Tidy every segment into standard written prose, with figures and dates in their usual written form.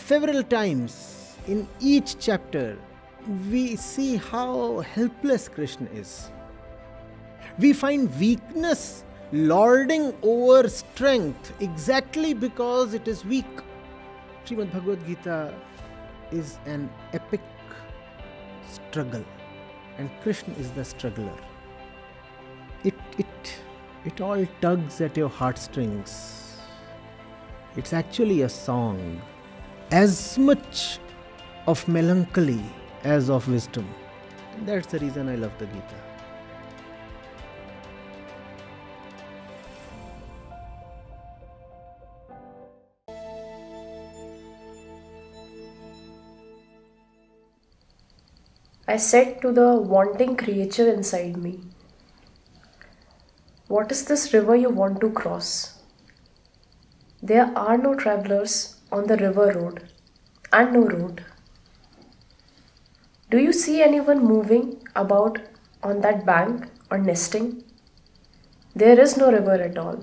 several times in each chapter, we see how helpless Krishna is. We find weakness lording over strength exactly because it is weak. Srimad Bhagavad Gita is an epic struggle, and Krishna is the struggler. It all tugs at your heartstrings. It's actually a song, as much of melancholy as of wisdom. And that's the reason I love the Gita. I said to the wanting creature inside me, "What is this river you want to cross?" There are no travelers on the river road, and no road. Do you see anyone moving about on that bank or nesting? There is no river at all,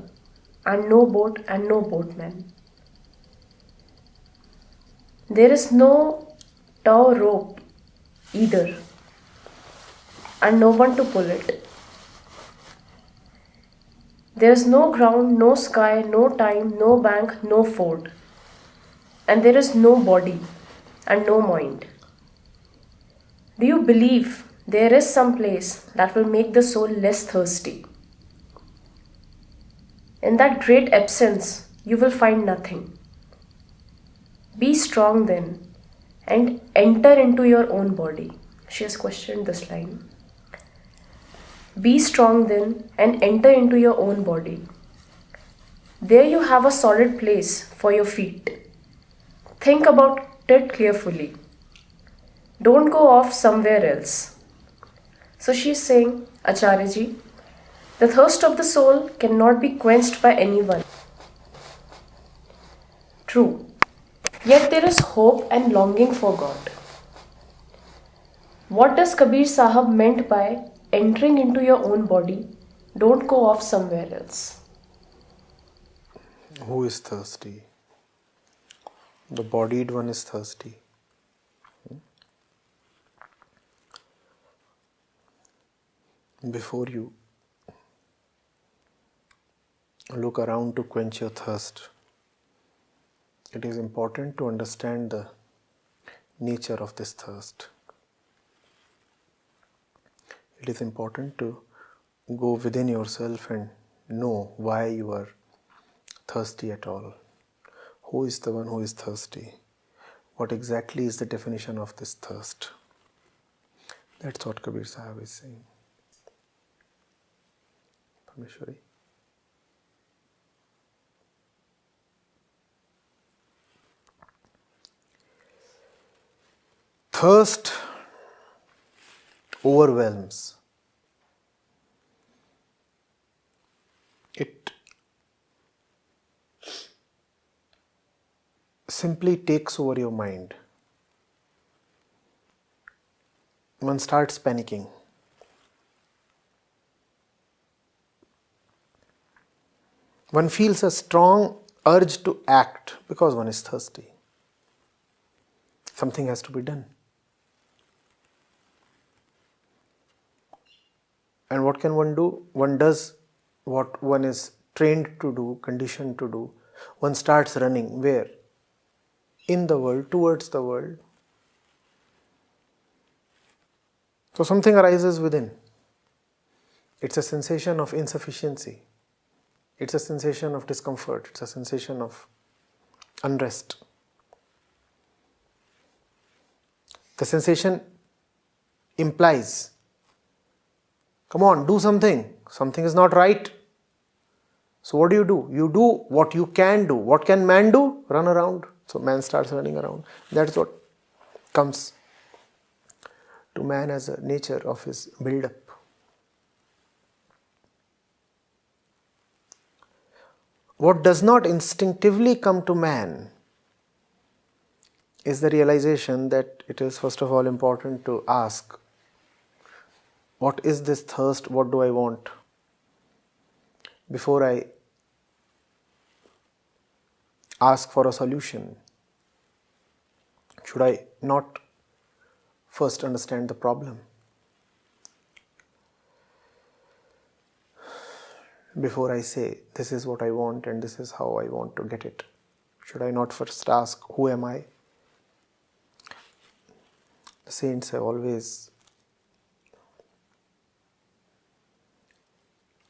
and no boat and no boatman. There is no tow rope either, and no one to pull it. There is no ground, no sky, no time, no bank, no ford. And there is no body and no mind. Do you believe there is some place that will make the soul less thirsty? In that great absence, you will find nothing. Be strong then and enter into your own body. She has questioned this line. Be strong then and enter into your own body. There you have a solid place for your feet. Think about it carefully. Don't go off somewhere else. So she is saying, Acharya ji, the thirst of the soul cannot be quenched by anyone. True. Yet there is hope and longing for God. What does Kabir Saheb meant by entering into your own body? Don't go off somewhere else. Who is thirsty? The bodied one is thirsty. Before you look around to quench your thirst, it is important to understand the nature of this thirst. It is important to go within yourself and know why you are thirsty at all. Who is the one who is thirsty? What exactly is the definition of this thirst? That's what Kabir Saheb is saying. Parmeshwari. Thirst overwhelms. It simply takes over your mind. One starts panicking. One feels a strong urge to act because one is thirsty. Something has to be done. And what can one do? One does what one is trained to do, conditioned to do. One starts running where? In the world, towards the world. So something arises within. It's a sensation of insufficiency. It's a sensation of discomfort. It's a sensation of unrest. The sensation implies, come on, do something. Something is not right. So what do? You do what you can do. What can man do? Run around. So man starts running around. That's what comes to man as a nature of his build-up. What does not instinctively come to man is the realization that it is first of all important to ask, what is this thirst? What do I want? Before I ask for a solution. Should I not first understand the problem before I say this is what I want and this is how I want to get it? Should I not first ask, who am I? The saints have always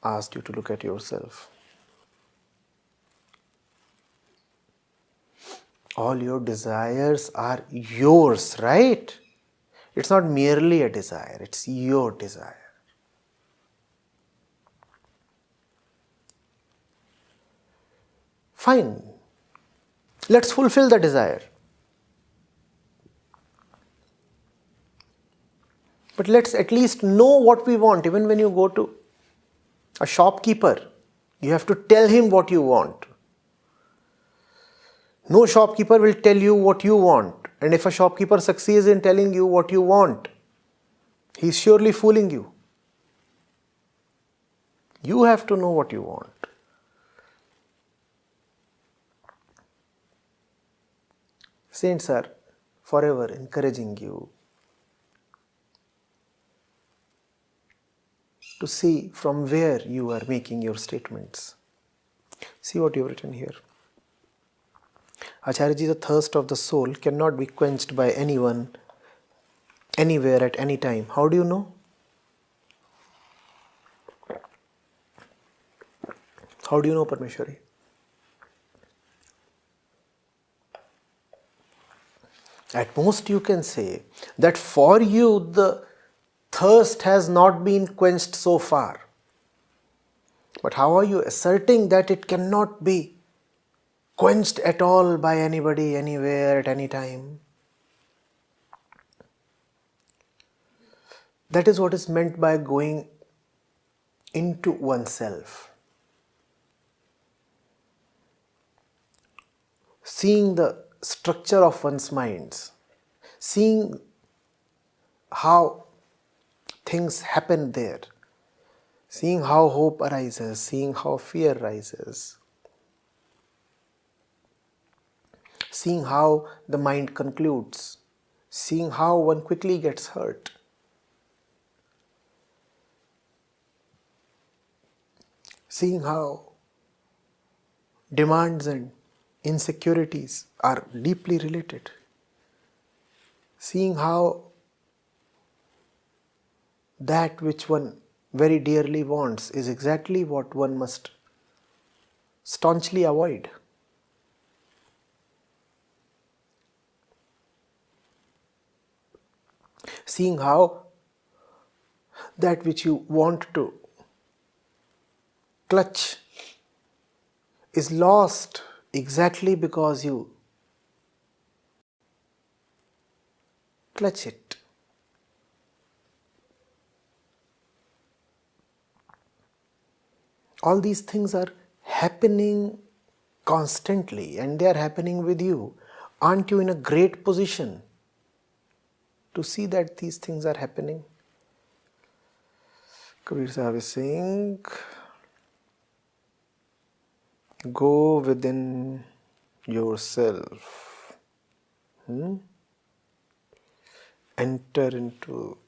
asked you to look at yourself. All your desires are yours, right? It's not merely a desire, it's your desire. Fine. Let's fulfill the desire. But let's at least know what we want. Even when you go to a shopkeeper, you have to tell him what you want. No shopkeeper will tell you what you want. And if a shopkeeper succeeds in telling you what you want, he is surely fooling you. You have to know what you want. Saints are forever encouraging you to see from where you are making your statements. See what you have written here. Acharya, the thirst of the soul cannot be quenched by anyone, anywhere, at any time. How do you know? How do you know, Parmeshwari? At most you can say that for you the thirst has not been quenched so far. But how are you asserting that it cannot be quenched at all by anybody, anywhere, at any time? That is what is meant by going into oneself. Seeing the structure of one's minds, seeing how things happen there, seeing how hope arises, seeing how fear rises, seeing how the mind concludes, seeing how one quickly gets hurt. Seeing how demands and insecurities are deeply related. Seeing how that which one very dearly wants is exactly what one must staunchly avoid. Seeing how that which you want to clutch is lost exactly because you clutch it. All these things are happening constantly and they are happening with you. Aren't you in a great position to see that these things are happening? Kabir Saheb is saying, go within yourself. Enter into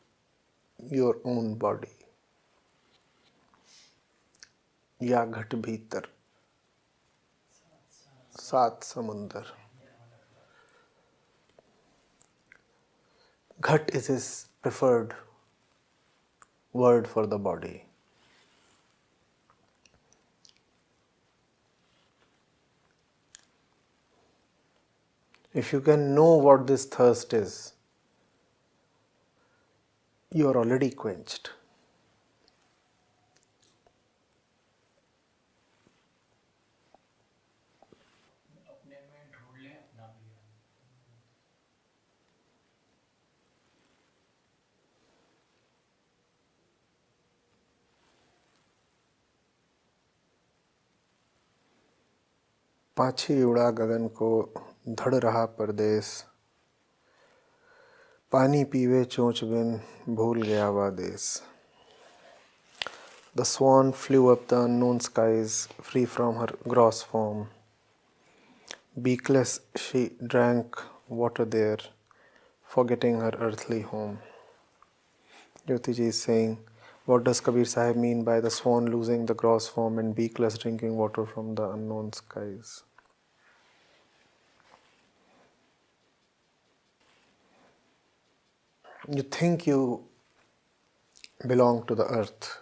your own body. या घट भीतर सात समुंदर. Ghat is his preferred word for the body. If you can know what this thirst is, you are already quenched. पाछी उड़ा गगन को धड़ रहा परदेस, पानी पीवे चोंच बिन भूल गया वा देश. The swan flew up the unknown skies, free from her gross form. Beakless she drank water there, forgetting her earthly home. Jyotiji is saying, what does Kabir Saheb mean by the swan losing the gross form and beakless drinking water from the unknown skies? You think you belong to the earth,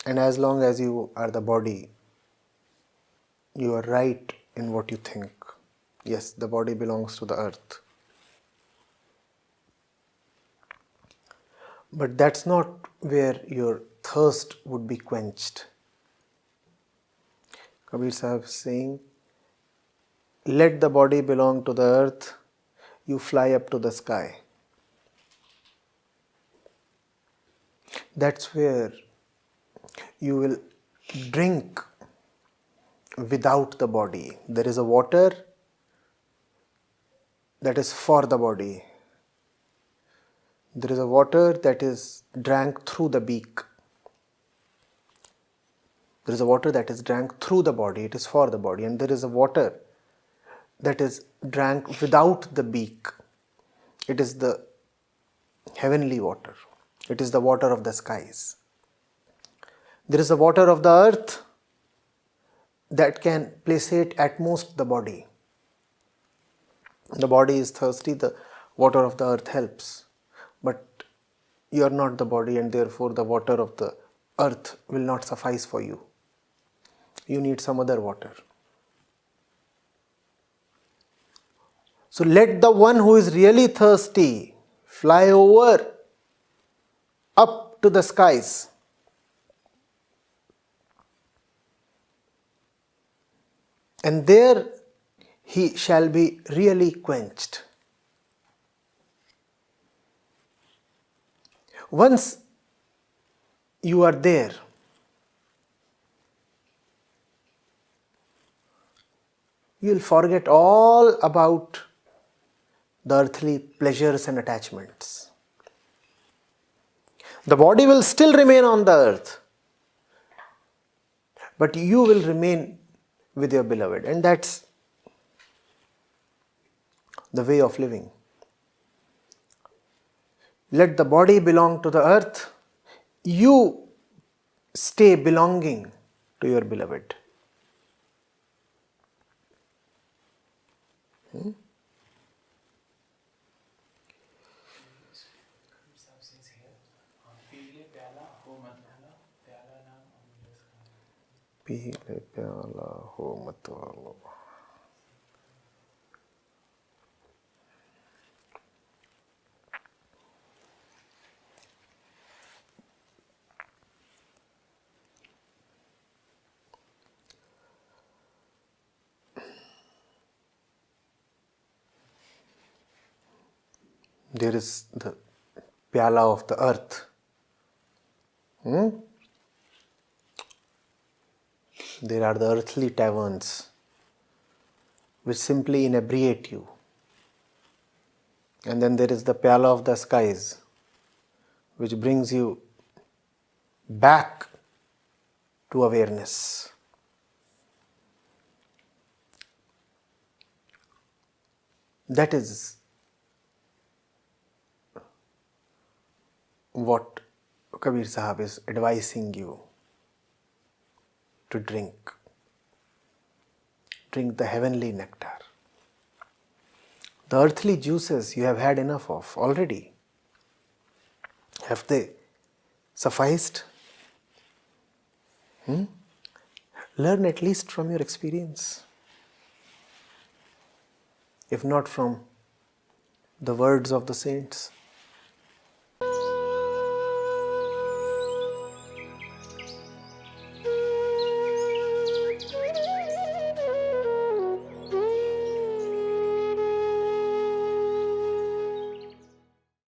and as long as you are the body, you are right in what you think. Yes, the body belongs to the earth. But that's not where your thirst would be quenched. Kabir Saheb is saying, let the body belong to the earth, you fly up to the sky. That's where you will drink without the body. There is a water that is for the body. There is a water that is drank through the beak. There is a water that is drank through the body, it is for the body. And there is a water that is drank without the beak. It is the heavenly water. It is the water of the skies. There is a water of the earth that can placate at most the body. The body is thirsty, the water of the earth helps. But you are not the body, and therefore the water of the earth will not suffice for you. You need some other water. So let the one who is really thirsty fly over up to the skies. And there he shall be really quenched. Once you are there, you will forget all about the earthly pleasures and attachments. The body will still remain on the earth, but you will remain with your beloved, and that's the way of living. Let the body belong to the earth, you stay belonging to your beloved. P ले प्याला हो मत वालो. There is the pyala of the earth. There are the earthly taverns which simply inebriate you. And then there is the pyala of the skies which brings you back to awareness. That is what Kabir Saheb is advising you to drink. Drink the heavenly nectar. The earthly juices you have had enough of already. Have they sufficed? Learn at least from your experience. If not from the words of the saints.